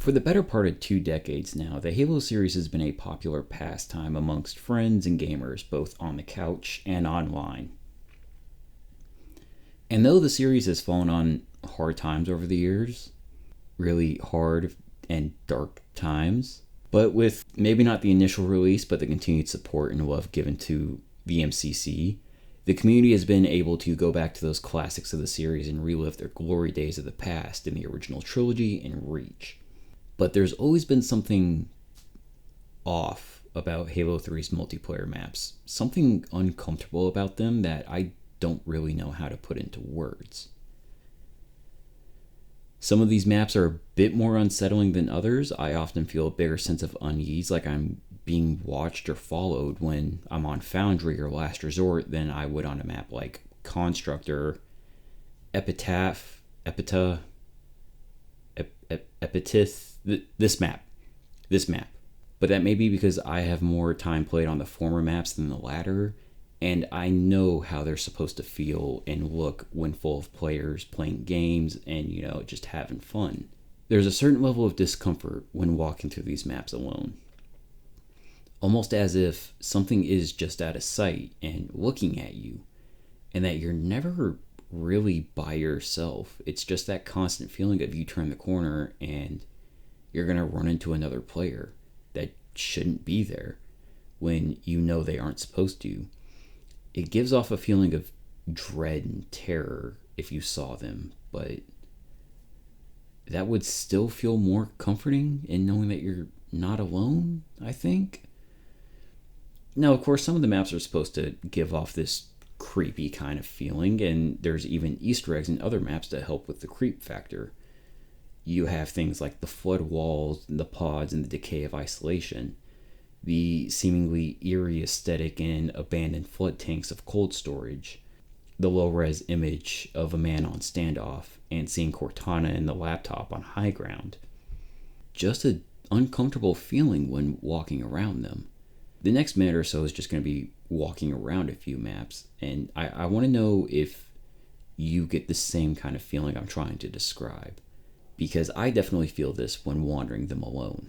For the better part of 2 decades now, the Halo series has been a popular pastime amongst friends and gamers, both on the couch and online. And though the series has fallen on hard times over the years, really hard and dark times, but with maybe not the initial release, but the continued support and love given to the MCC, the community has been able to go back to those classics of the series and relive their glory days of the past in the original trilogy and Reach. But there's always been something off about Halo 3's multiplayer maps, something uncomfortable about them that I don't really know how to put into words. Some of these maps are a bit more unsettling than others. I often feel a bigger sense of unease, like I'm being watched or followed when I'm on Foundry or Last Resort than I would on a map like Construct or Epitaph, Epitaph, this map. But that may be because I have more time played on the former maps than the latter, and I know how they're supposed to feel and look when full of players playing games and, just having fun. There's a certain level of discomfort when walking through these maps alone. Almost as if something is just out of sight and looking at you, and that you're never really by yourself. It's just that constant feeling of you turn the corner and you're going to run into another player that shouldn't be there when you know they aren't supposed to. It gives off a feeling of dread and terror if you saw them, but that would still feel more comforting in knowing that you're not alone, I think. Now, of course, some of the maps are supposed to give off this creepy kind of feeling, and there's even Easter eggs in other maps to help with the creep factor. You have things like the flood walls, the pods, and the decay of isolation. The seemingly eerie aesthetic in abandoned flood tanks of cold storage, the low-res image of a man on standoff, and seeing Cortana in the laptop on high ground. Just an uncomfortable feeling when walking around them. The next minute or so is just going to be walking around a few maps, and I want to know if you get the same kind of feeling I'm trying to describe, because I definitely feel this when wandering them alone.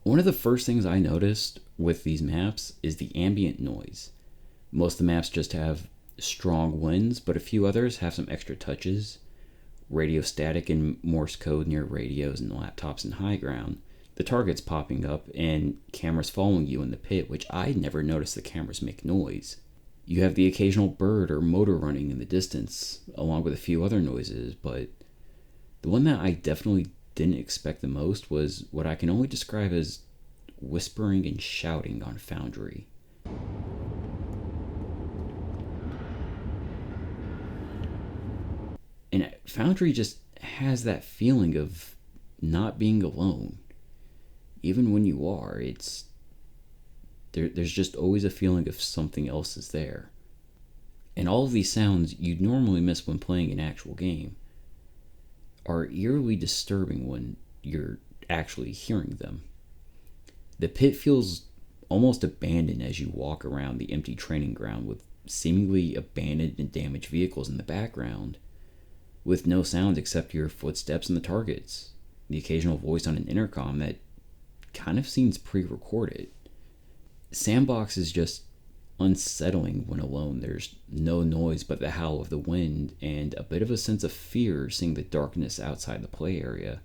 One of the first things I noticed with these maps is the ambient noise. Most of the maps just have strong winds, but a few others have some extra touches. radio static and Morse code near radios and laptops and high ground, the targets popping up, and cameras following you in the pit, which I never noticed the cameras make noise. You have the occasional bird or motor running in the distance, along with a few other noises, but the one that I definitely didn't expect the most was what I can only describe as whispering and shouting on Foundry. And Foundry just has that feeling of not being alone. Even when you are, there's just always a feeling of something else is there. And all of these sounds you'd normally miss when playing an actual game are eerily disturbing when you're actually hearing them. The pit feels almost abandoned as you walk around the empty training ground with seemingly abandoned and damaged vehicles in the background, with no sounds except your footsteps and the targets, the occasional voice on an intercom that kind of seems pre-recorded. Sandbox is just unsettling when alone. There's no noise but the howl of the wind and a bit of a sense of fear seeing the darkness outside the play area.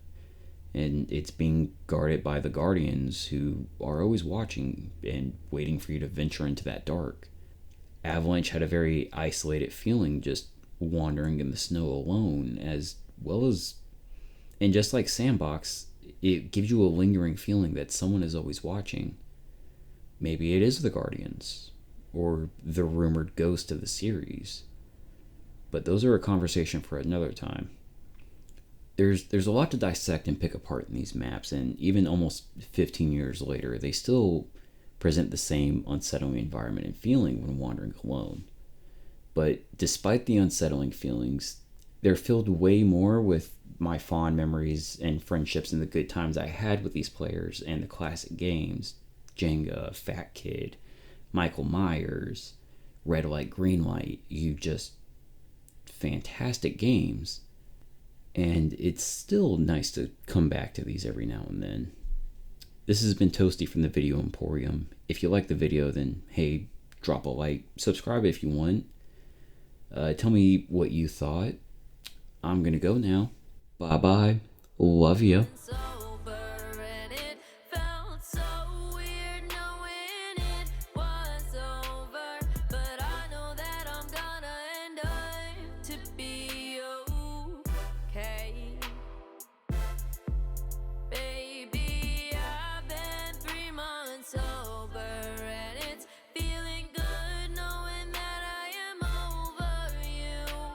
And it's being guarded by the guardians who are always watching and waiting for you to venture into that dark. Avalanche had a very isolated feeling just wandering in the snow alone, as well as, and just like Sandbox, it gives you a lingering feeling that someone is always watching. Maybe it is the Guardians, or the rumored ghost of the series. But those are a conversation for another time. There's a lot to dissect and pick apart in these maps, and even almost 15 years later, they still present the same unsettling environment and feeling when wandering alone. But despite the unsettling feelings, they're filled way more with my fond memories and friendships and the good times I had with these players and the classic games. Jenga, Fat Kid, Michael Myers, Red Light, Green Light. Fantastic games. And it's still nice to come back to these every now and then. This has been Toasty from the Video Emporium. If you like the video, then hey, drop a like. Subscribe if you want. Tell me what you thought. I'm gonna go now. Bye bye. Love ya.